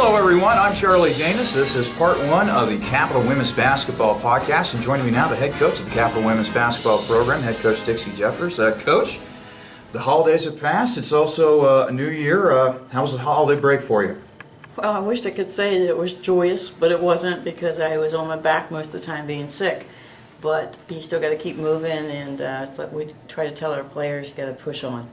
Hello everyone, I'm Charlie Danis. This is part one of the Capital Women's Basketball Podcast, and joining me now, the head coach of the Capital Women's Basketball Program, head coach Dixie Jeffers. Coach, the holidays have passed. It's also a new year. How was the holiday break for you? Well, I wish I could say that it was joyous, but it wasn't because I was on my back most of the time being sick. But you still got to keep moving, and it's like we try to tell our players, you got to push on.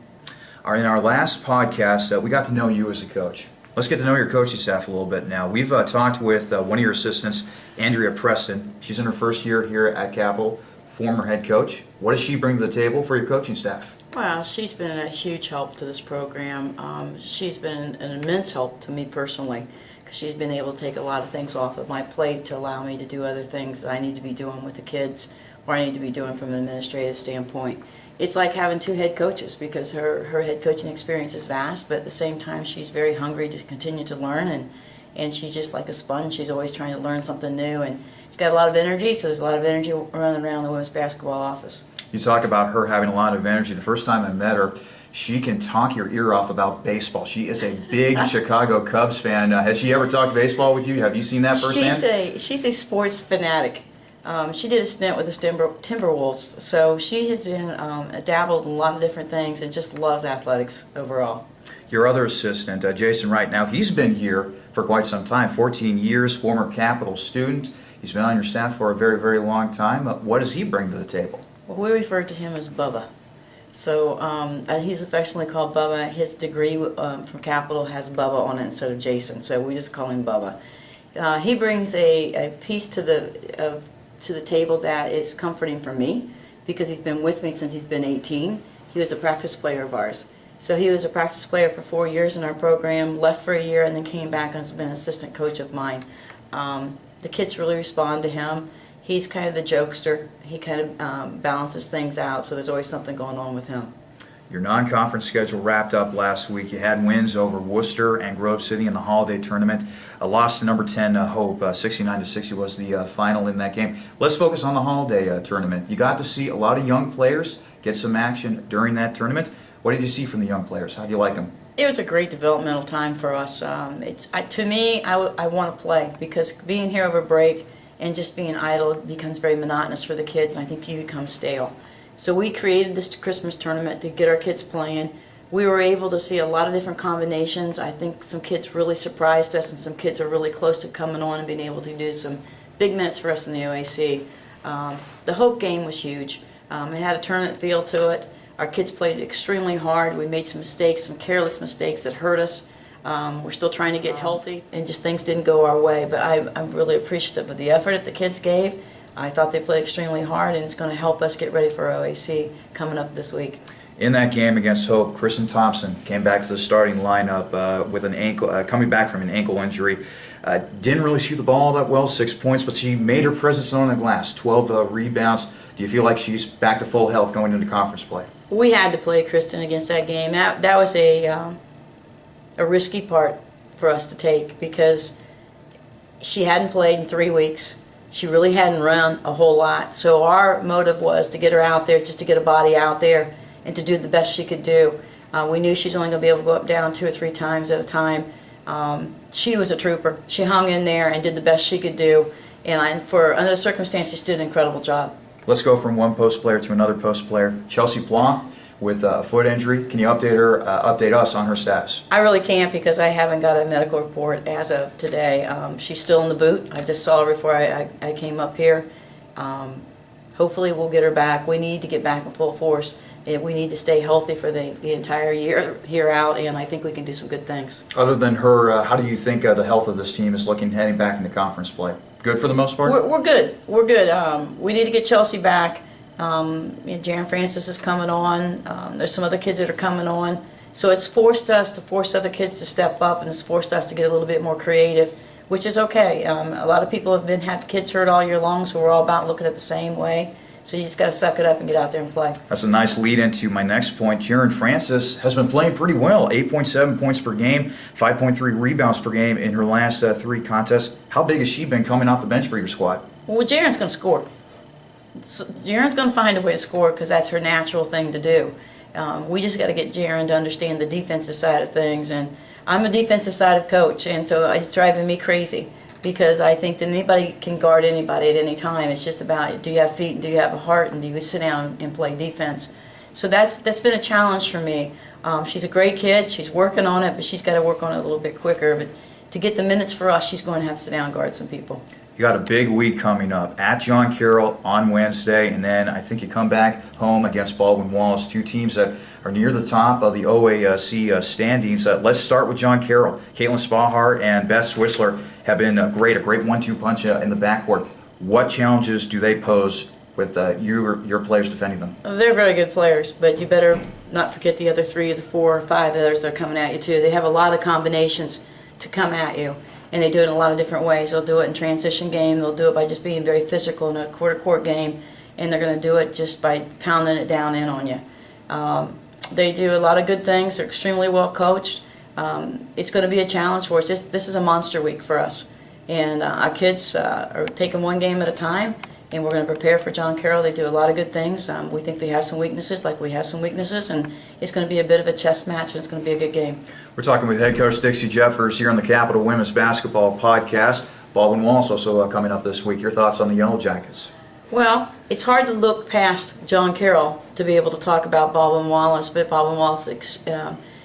All right, in our last podcast, we got to know you as a coach. Let's get to know your coaching staff a little bit now. We've talked with one of your assistants, Andrea Preston. She's in her first year here at Capital, former head coach. What does she bring to the table for your coaching staff? Well, she's been a huge help to this program. She's been an immense help to me personally because she's been able to take a lot of things off of my plate to allow me to do other things that I need to be doing with the kids or I need to be doing from an administrative standpoint. It's like having two head coaches because her head coaching experience is vast, but at the same time she's very hungry to continue to learn, and she's just like a sponge. She's always trying to learn something new, and she's got a lot of energy, so there's a lot of energy running around the women's basketball office. You talk about her having a lot of energy. The first time I met her, she can talk your ear off about baseball. She is a big Chicago Cubs fan. Has she ever talked baseball with you? Have you seen that firsthand? She's a sports fanatic. She did a stint with the Timberwolves, so she has been dabbled in a lot of different things and just loves athletics overall. Your other assistant, Jason Wright, now he's been here for quite some time, 14 years, former Capital student. He's been on your staff for a very, very long time. What does he bring to the table? Well, we refer to him as Bubba. So he's affectionately called Bubba. His degree from Capital has Bubba on it instead of Jason, so we just call him Bubba. He brings a piece to the table that is comforting for me because he's been with me since he's been 18. He was a practice player of ours. So he was a practice player for 4 years in our program, left for a year, and then came back and has been an assistant coach of mine. The kids really respond to him. He's kind of the jokester. He kind of balances things out, so there's always something going on with him. Your non-conference schedule wrapped up last week. You had wins over Wooster and Grove City in the Holiday Tournament. A loss to number 10 Hope, 69-60 was the final in that game. Let's focus on the Holiday Tournament. You got to see a lot of young players get some action during that tournament. What did you see from the young players? How do you like them? It was a great developmental time for us. To me, I want to play because being here over break and just being idle becomes very monotonous for the kids, and I think you become stale. So we created this Christmas tournament to get our kids playing. We were able to see a lot of different combinations. I think some kids really surprised us, and some kids are really close to coming on and being able to do some big minutes for us in the OAC. The Hope game was huge. It had a tournament feel to it. Our kids played extremely hard. We made some mistakes, some careless mistakes that hurt us. We're still trying to get healthy, and just things didn't go our way. But I'm really appreciative of the effort that the kids gave. I thought they played extremely hard, and it's going to help us get ready for OAC coming up this week. In that game against Hope, Kristen Thompson came back to the starting lineup with an ankle, coming back from an ankle injury. Didn't really shoot the ball that well, 6 points, but she made her presence on the glass, 12 rebounds. Do you feel like she's back to full health going into conference play? We had to play Kristen against that game. That was a risky part for us to take because she hadn't played in 3 weeks. She really hadn't run a whole lot. So our motive was to get her out there, just to get a body out there and to do the best she could do. We knew she's only going to be able to go up down 2 or 3 times at a time. She was a trooper. She hung in there and did the best she could do. And under the circumstances, she did an incredible job. Let's go from one post player to another post player. Chelsea Plough with a foot injury. Can you update us on her status? I really can't because I haven't got a medical report as of today. She's still in the boot. I just saw her before I came up here. Hopefully we'll get her back. We need to get back in full force. We need to stay healthy for the entire year out, and I think we can do some good things. Other than her, how do you think the health of this team is looking heading back into conference play? Good for the most part? We're good. We're good. We need to get Chelsea back. Jaren Francis is coming on. There's some other kids that are coming on. So it's forced us to force other kids to step up, and it's forced us to get a little bit more creative, which is okay. A lot of people have had kids hurt all year long, so we're all about looking at the same way. So you just got to suck it up and get out there and play. That's a nice lead into my next point. Jaren Francis has been playing pretty well. 8.7 points per game, 5.3 rebounds per game in her last 3 contests. How big has she been coming off the bench for your squad? Well, Jaren's going to score. So Jaren's going to find a way to score because that's her natural thing to do. We just got to get Jaren to understand the defensive side of things, and I'm a defensive side of coach, and so it's driving me crazy because I think that anybody can guard anybody at any time. It's just about, do you have feet and do you have a heart and do you sit down and play defense? So that's been a challenge for me. She's a great kid. She's working on it, but she's got to work on it a little bit quicker. But to get the minutes for us, she's going to have to sit down and guard some people. You got a big week coming up at John Carroll on Wednesday, and then I think you come back home against Baldwin Wallace, two teams that are near the top of the OAC standings. Let's start with John Carroll. Caitlin Spahar and Beth Swisler have been a great 1-2 punch in the backcourt. What challenges do they pose with your players defending them? They're very good players, but you better not forget the other 3 or 4 or 5 others that are coming at you too. They have a lot of combinations to come at you. And they do it in a lot of different ways. They'll do it in transition game. They'll do it by just being very physical in a quarter-court game. And they're going to do it just by pounding it down in on you. They do a lot of good things. They're extremely well coached. It's going to be a challenge for us. This is a monster week for us. And our kids are taking one game at a time. And we're going to prepare for John Carroll. They do a lot of good things. We think they have some weaknesses, like we have some weaknesses, and it's going to be a bit of a chess match, and it's going to be a good game. We're talking with head coach Dixie Jeffers here on the Capital Women's Basketball Podcast. Baldwin Wallace also coming up this week. Your thoughts on the Yellow Jackets? Well, it's hard to look past John Carroll to be able to talk about Baldwin Wallace, but Baldwin Wallace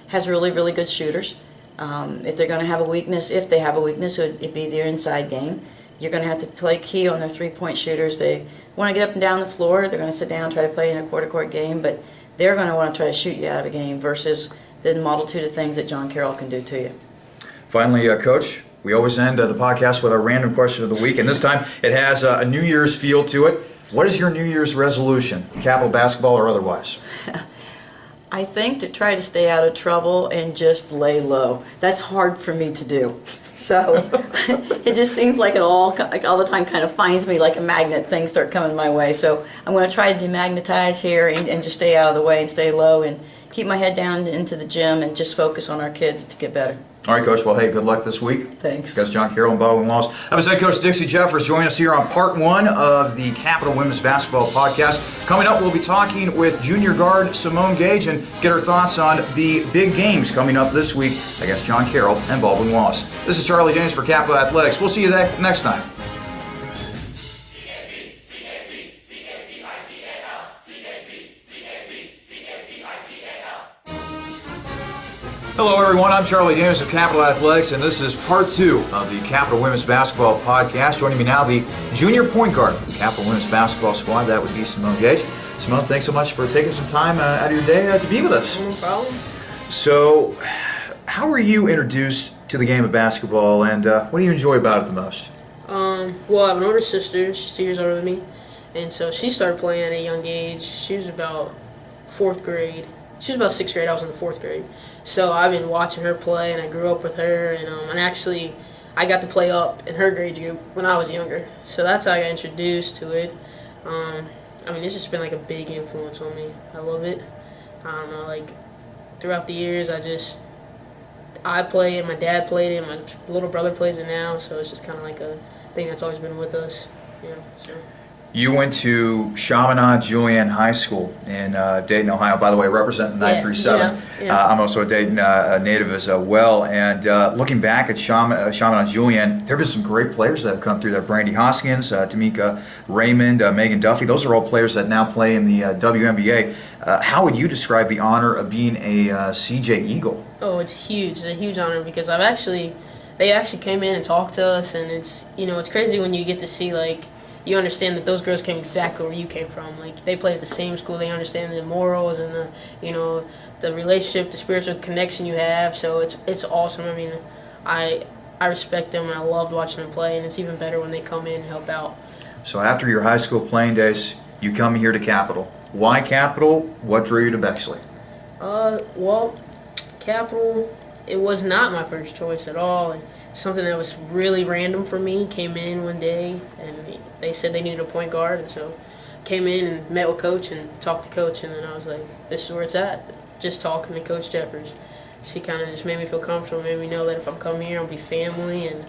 has really, really good shooters. If they're going to have a weakness, it would be their inside game. You're going to have to play key on their three-point shooters. They want to get up and down the floor. They're going to sit down and try to play in a quarter-court game, but they're going to want to try to shoot you out of a game versus the multitude of things that John Carroll can do to you. Finally, Coach, we always end the podcast with our random question of the week, and this time it has a New Year's feel to it. What is your New Year's resolution, Capital basketball or otherwise? I think to try to stay out of trouble and just lay low. That's hard for me to do. So it just seems like it all the time kind of finds me like a magnet. Things start coming my way. So I'm going to try to demagnetize here and just stay out of the way and stay low and keep my head down into the gym and just focus on our kids to get better. All right, Coach. Well, hey, good luck this week. Thanks. Against John Carroll and Baldwin Wallace. That was head coach Dixie Jeffers joining us here on part 1 of the Capital Women's Basketball Podcast. Coming up, we'll be talking with junior guard Simone Gage and get her thoughts on the big games coming up this week against John Carroll and Baldwin Wallace. This is Charlie Dania for Capital Athletics. We'll see you next time. Hello everyone, I'm Charlie Dania of Capital Athletics, and this is part 2 of the Capital Women's Basketball Podcast. Joining me now, the junior point guard for the Capital Women's Basketball squad. That would be Simone Gage. Simone, thanks so much for taking some time out of your day to be with us. No problem. So, how were you introduced to the game of basketball, and what do you enjoy about it the most? Well, I have an older sister. She's 2 years older than me, and so she started playing at a young age. She was about 4th grade. She was about 6th grade. I was in the 4th grade. So I've been watching her play, and I grew up with her, and actually I got to play up in her grade group when I was younger. So that's how I got introduced to it. I mean, it's just been like a big influence on me. I love it. I don't know, like throughout the years, I play it, my dad played it, my little brother plays it now, so it's just kind of like a thing that's always been with us, you know. So. You went to Chaminade Julian High School in Dayton, Ohio. By the way, representing 937. Yeah. I'm also a Dayton native as well. And looking back at Chaminade Julian, there have been some great players that have come through there. Brandy Hoskins, Tamika Raymond, Megan Duffy. Those are all players that now play in the WNBA. How would you describe the honor of being a CJ Eagle? Oh, it's huge. It's a huge honor because they actually came in and talked to us, and it's crazy when you get to see you understand that those girls came exactly where you came from. Like, they played at the same school. They understand the morals and the relationship, the spiritual connection you have. So it's awesome. I mean, I respect them, and I loved watching them play, and it's even better when they come in and help out. So after your high school playing days, you come here to Capital. Why Capital? What drew you to Bexley? Well, Capital, it was not my first choice at all. Something that was really random for me. Came in one day, and they said they needed a point guard, and so came in and met with Coach and talked to Coach, and then I was like, this is where it's at. Just talking to Coach Jeffers. She kind of just made me feel comfortable, made me know that if I'm coming here, I'll be family, and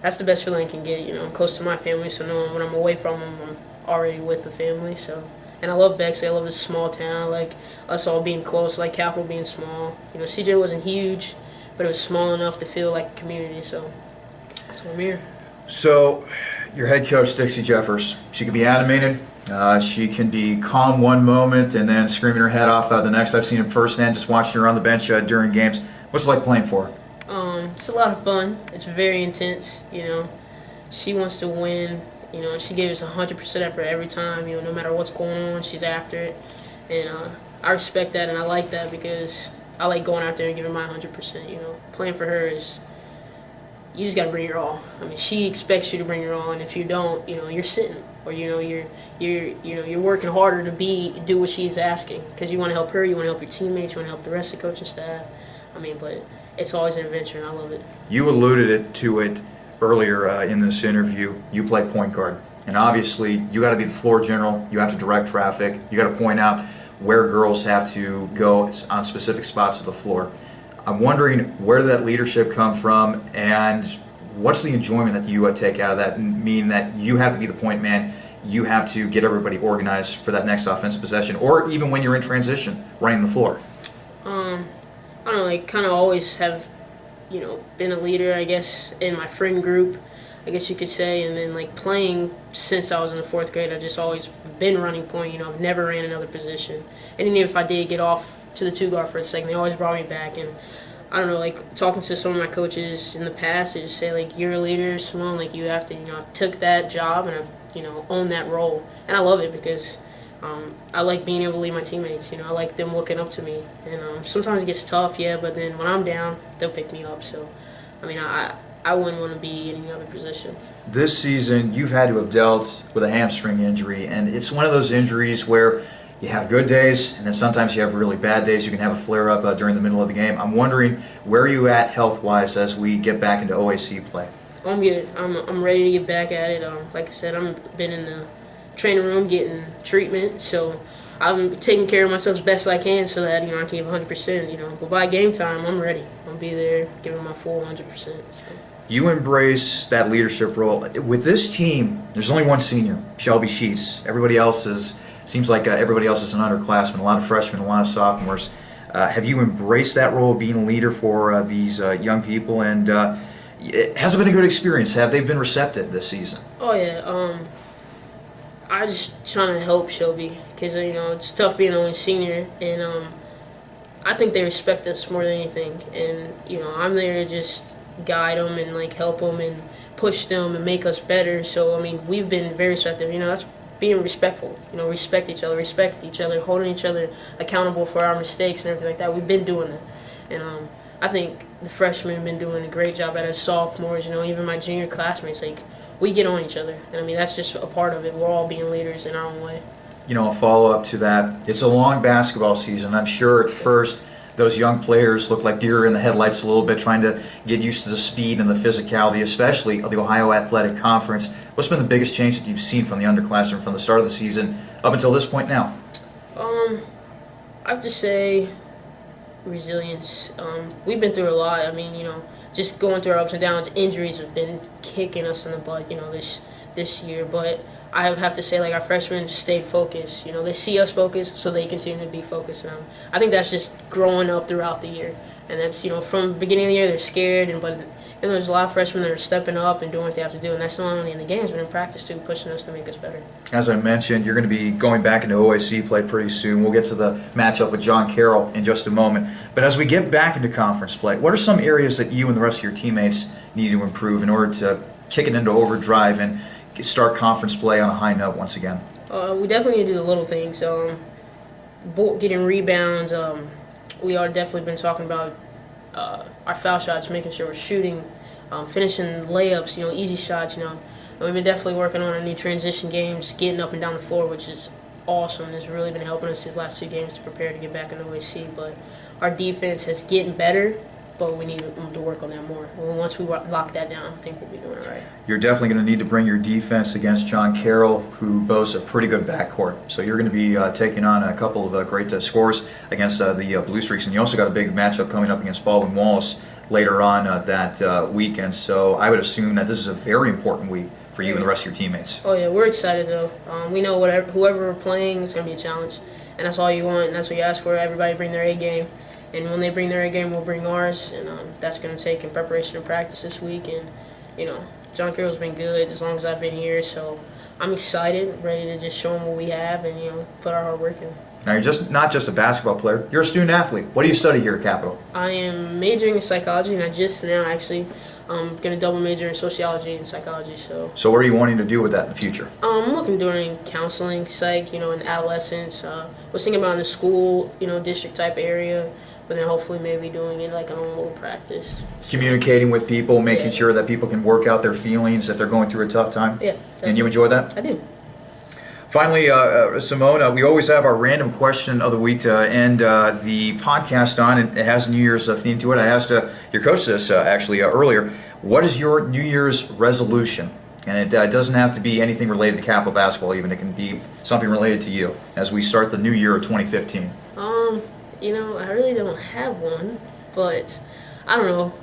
that's the best feeling I can get. I'm close to my family, so knowing when I'm away from them, I'm already with the family. So, And I love Bexley. I love this small town. I like us all being close. I like Capital being small. You know, CJ wasn't huge, but it was small enough to feel like a community. So I'm here. So, your head coach, Dixie Jeffers, she can be animated. She can be calm one moment and then screaming her head off the next. I've seen it firsthand just watching her on the bench during games. What's it like playing for her? It's a lot of fun. It's very intense. You know, she wants to win. You know, she gives 100% effort every time. You know, no matter what's going on, she's after it. And I respect that and I like that because I like going out there and giving my 100%. You know, playing for her is, you just got to bring your all. I mean, she expects you to bring your all, and if you don't, you know, you're sitting, or you know, you're working harder to do what she's asking because you want to help her, you want to help your teammates, you want to help the rest of the coaching staff. I mean, but it's always an adventure, and I love it. You alluded to it earlier in this interview. You play point guard, and obviously you got to be the floor general. You have to direct traffic. You got to point out where girls have to go on specific spots of the floor. I'm wondering where did that leadership come from, and what's the enjoyment that you take out of that? Meaning that you have to be the point man, you have to get everybody organized for that next offensive possession, or even when you're in transition, running the floor. I don't know, like kind of always have, you know, been a leader, I guess, in my friend group, I guess you could say, and then like playing since I was in the 4th grade, I've just always been running point. You know, I've never ran another position, and even if I did get off to the 2 guard for a second, they always brought me back. And I don't know, like talking to some of my coaches in the past, they just say like, you're a leader, Simone, like you have to, you know, I took that job and I've, you know, owned that role, and I love it because I like being able to lead my teammates. You know, I like them looking up to me, and sometimes it gets tough, yeah, but then when I'm down, they'll pick me up. So, I mean, I wouldn't want to be in any other position. This season, you've had to have dealt with a hamstring injury, and it's one of those injuries where you have good days, and then sometimes you have really bad days. You can have a flare-up during the middle of the game. I'm wondering, where are you at health-wise as we get back into OAC play? I'm good. I'm ready to get back at it. Like I said, I've been in the training room getting treatment, so I'm taking care of myself as best I can so that, you know, I can give 100%, you know. But by game time, I'm ready. I'll be there giving my full 100%. So. You embrace that leadership role. With this team, there's only one senior, Shelby Sheets. Everybody else seems like everybody else is an underclassman, a lot of freshmen, a lot of sophomores. Have you embraced that role of being a leader for these young people? And has it been a good experience? Have they been receptive this season? Oh, yeah. I just trying to help Shelby because, you know, it's tough being the only senior. And I think they respect us more than anything. And, you know, I'm there to just guide them and, like, help them and push them and make us better. So, I mean, we've been very receptive. You know, that's being respectful, you know, respect each other, holding each other accountable for our mistakes and everything like that. We've been doing that. And I think the freshmen have been doing a great job at it. Sophomores, you know, even my junior classmates, like, we get on each other. And I mean, that's just a part of it. We're all being leaders in our own way. You know, a follow-up to that, it's a long basketball season. I'm sure at first those young players look like deer in the headlights a little bit, trying to get used to the speed and the physicality, especially of the Ohio Athletic Conference. What's been the biggest change that you've seen from the underclassmen from the start of the season up until this point now? I have to say resilience. We've been through a lot. I mean, you know, just going through our ups and downs. Injuries have been kicking us in the butt, you know, this year. But I have to say, like, our freshmen stayed focused. You know, they see us focused, so they continue to be focused. And I think that's just growing up throughout the year. And that's, you know, from the beginning of the year, they're scared, but there's a lot of freshmen that are stepping up and doing what they have to do. And that's not only in the games, but in practice, too, pushing us to make us better. As I mentioned, you're going to be going back into OAC play pretty soon. We'll get to the matchup with John Carroll in just a moment. But as we get back into conference play, what are some areas that you and the rest of your teammates need to improve in order to kick it into overdrive and start conference play on a high note once again? We definitely need to do the little things. Getting rebounds. We are definitely been talking about our foul shots, making sure we're shooting, finishing layups, you know, easy shots, you know. And we've been definitely working on our new transition games, getting up and down the floor, which is awesome. It's really been helping us these last 2 games to prepare to get back in OAC. But our defense is getting better, but we need to work on that more. And once we lock that down, I think we'll be doing it right. You're definitely going to need to bring your defense against John Carroll, who boasts a pretty good backcourt. So you're going to be taking on a couple of great scores against the Blue Streaks. And you also got a big matchup coming up against Baldwin Wallace later on that weekend. So I would assume that this is a very important week for you and the rest of your teammates. Oh yeah, we're excited though. We know whoever we're playing, it's gonna be a challenge, and that's all you want, and that's what you ask for. Everybody bring their A game, and when they bring their A game, we'll bring ours, and that's gonna take in preparation and practice this week. And John Carroll's been good as long as I've been here, so I'm excited, ready to just show them what we have, and put our hard work in. Now, you're not just a basketball player, you're a student athlete. What do you study here at Capital? I am majoring in psychology, and I just now actually going to double major in sociology and psychology. So what are you wanting to do with that in the future? I'm looking during counseling, psych, in adolescence. Was thinking about in the school, district type area, but then hopefully maybe doing it like an own little practice. Communicating with people, making sure that people can work out their feelings if they're going through a tough time? Yeah. And you enjoy that? I do. Finally, Simone, we always have our random question of the week to end the podcast on, and it has a New Year's theme to it. I asked your coach this actually earlier. What is your New Year's resolution? And it doesn't have to be anything related to Capital basketball even. It can be something related to you as we start the new year of 2015. I really don't have one, but I don't know.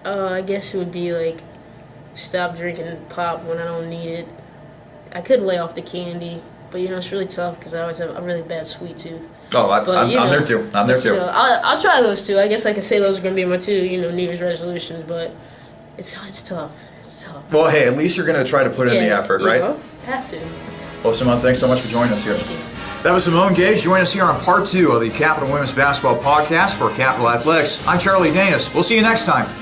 I guess it would be like stop drinking pop when I don't need it. I could lay off the candy, but it's really tough because I always have a really bad sweet tooth. Oh, I'm there too. I'm there too. I'll try those two. I guess I could say those are going to be my two, New Year's resolutions, but it's tough. It's tough. Well, hey, at least you're going to try to put in the effort, right? Have to. Well, Simone, thanks so much for joining us here. Thank you. That was Simone Gage. Join us here on part 2 of the Capital Women's Basketball Podcast for Capital Athletics. I'm Charlie Danis. We'll see you next time.